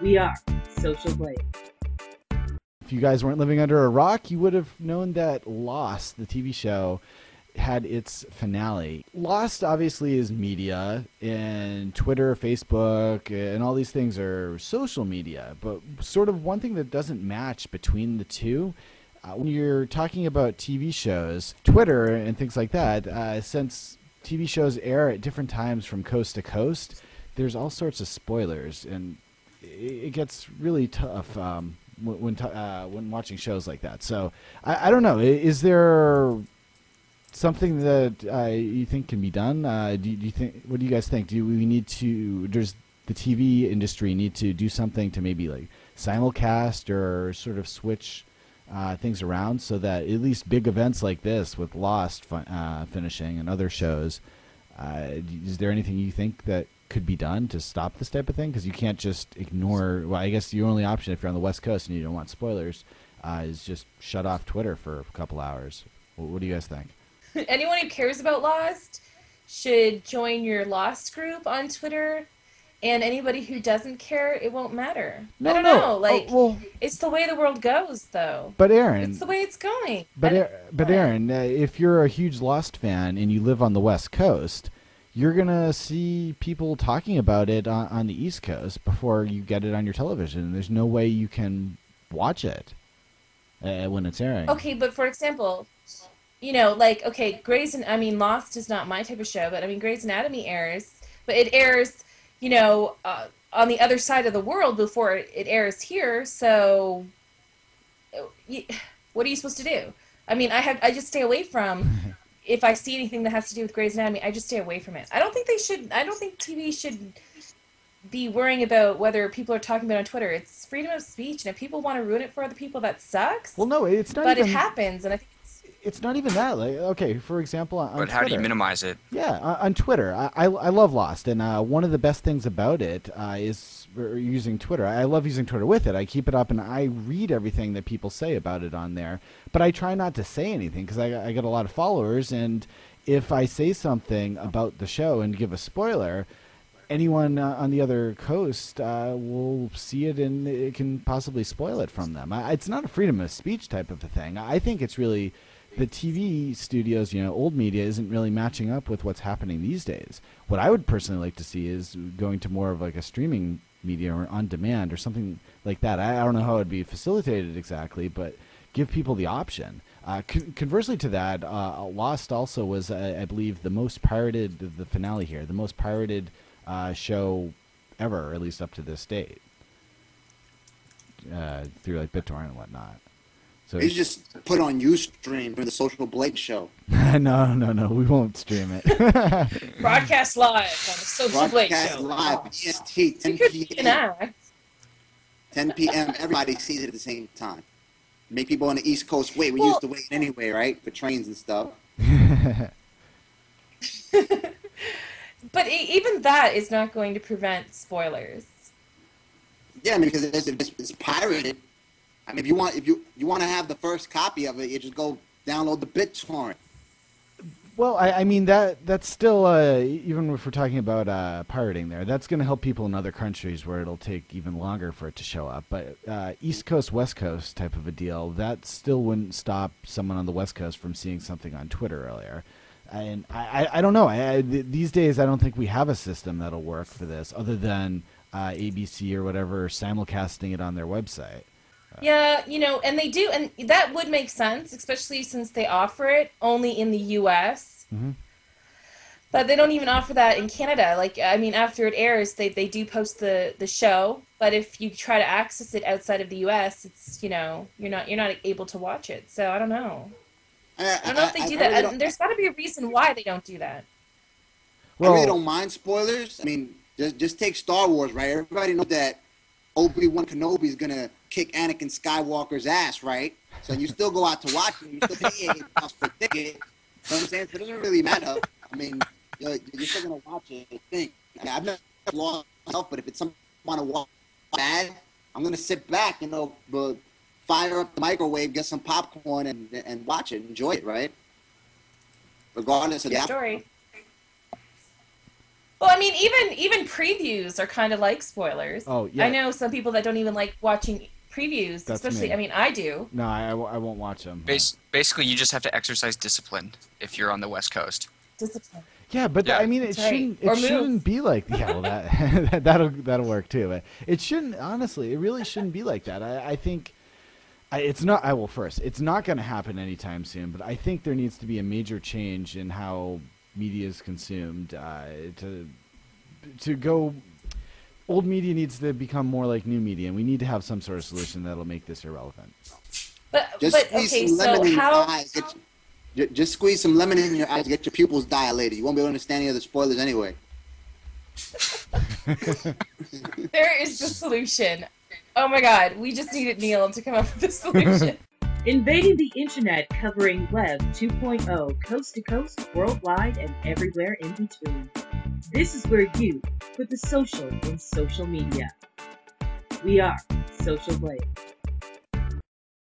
We are Social Blade. If you guys weren't living under a rock, you would have known that Lost, the TV show, had its finale. Lost obviously is media, and Twitter, Facebook, and all these things are social media. But sort of one thing that doesn't match between the two, when you're talking about TV shows, Twitter and things like that, since TV shows air at different times from coast to coast, there's all sorts of spoilers, and it gets really tough when watching shows like that. So I don't know. Is there something that you think can be done? Do you think? What do you guys think? Do we need to? Does the TV industry need to do something to maybe like simulcast or sort of switch things around so that at least big events like this with Lost finishing and other shows, is there anything you think that could be done to stop this type of thing? Because you can't just ignore. Well, I guess your only option if you're on the West Coast and you don't want spoilers is just shut off Twitter for a couple hours. What do you guys think? Anyone who cares about Lost should join your Lost group on Twitter. And anybody who doesn't care, it won't matter. I don't know. Like, it's the way the world goes, though. But Aaron, it's the way it's going. But Aaron, if you're a huge Lost fan and you live on the West Coast, you're gonna see people talking about it on the East Coast before you get it on your television. There's no way you can watch it when it's airing. Okay, but for example, you know, like, okay, Lost is not my type of show, but I mean, Grey's Anatomy airs, but it airs, you know, on the other side of the world before it airs here. So, what are you supposed to do? I mean, I just stay away from. If I see anything that has to do with Grey's Anatomy, I just stay away from it. I don't think TV should be worrying about whether people are talking about it on Twitter. It's freedom of speech, and if people want to ruin it for other people, that sucks. Well, no, it's not. But it happens, and I think it's not even that. Like, okay, for example, on but how Twitter, do you minimize it? Yeah, on Twitter, I love Lost, and one of the best things about it is using Twitter. I love using Twitter with it. I keep it up, and I read everything that people say about it on there. But I try not to say anything because I get a lot of followers, and if I say something about the show and give a spoiler, anyone on the other coast will see it, and it can possibly spoil it from them. It's not a freedom of speech type of a thing. I think it's really the TV studios, you know, old media isn't really matching up with what's happening these days. What I would personally like to see is going to more of like a streaming media or on demand or something like that. I don't know how it would be facilitated exactly, but give people the option. Conversely to that, Lost also was, I believe, the most pirated, the finale here, the most pirated show ever, or at least up to this date, through like BitTorrent and whatnot. So you just put on Ustream for the Social Blade show. No, we won't stream it. broadcast live on the Social Blade show. Broadcast live, EST, 10 p.m. 10 p.m. Everybody sees it at the same time. Make people on the East Coast wait. We used to wait anyway, right, for trains and stuff. But even that is not going to prevent spoilers. Yeah, I mean, because it's pirated. I mean, if you want to have the first copy of it, you just go download the BitTorrent. Well, I mean that's still even if we're talking about pirating there, that's going to help people in other countries where it'll take even longer for it to show up. But East Coast, West Coast type of a deal, that still wouldn't stop someone on the West Coast from seeing something on Twitter earlier. And I don't know. These days, I don't think we have a system that'll work for this, other than ABC or whatever simulcasting it on their website. Yeah, you know, and they do, and that would make sense, especially since they offer it only in the U.S. Mm-hmm. But they don't even offer that in Canada. Like, I mean, after it airs, they do post the show, but if you try to access it outside of the U.S., it's, you know, you're not able to watch it. So I don't know. I don't know if they do that. Really there's got to be a reason why they don't do that. Well, I really don't mind spoilers. I mean, just take Star Wars, right? Everybody knows that Obi-Wan Kenobi is gonna kick Anakin Skywalker's ass, right? So you still go out to watch it. You still pay $8 for a ticket. You know what I'm saying? So it doesn't really matter. I mean, you're still gonna watch it. I think. I mean, I've never lost myself, but if it's something I want to watch bad, I'm gonna sit back, you know, but fire up the microwave, get some popcorn, and watch it, enjoy it, right? Regardless of the story. Well, I mean, even previews are kind of like spoilers. Oh, yeah. I know some people that don't even like watching previews, That's especially. me. I mean, I do. No, I won't watch them. Basically, you just have to exercise discipline if you're on the West Coast. Discipline. Yeah, but Yeah. I mean, it That's right. shouldn't be like. Yeah, well, that'll work too. But it shouldn't. Honestly, it really shouldn't be like that. I think. It's not. It's not going to happen anytime soon. But I think there needs to be a major change in how media is consumed. To go, old media needs to become more like new media, and we need to have some sort of solution that'll make this irrelevant. Just squeeze some lemon in your eyes. Just squeeze some lemon in your eyes. Get your pupils dilated. You won't be able to understand any of the spoilers anyway. There is the solution. Oh my God, we just needed Neil to come up with the solution. Invading the internet, covering Web 2.0, coast to coast, worldwide, and everywhere in between. This is where you put the social in social media. We are Social Blade.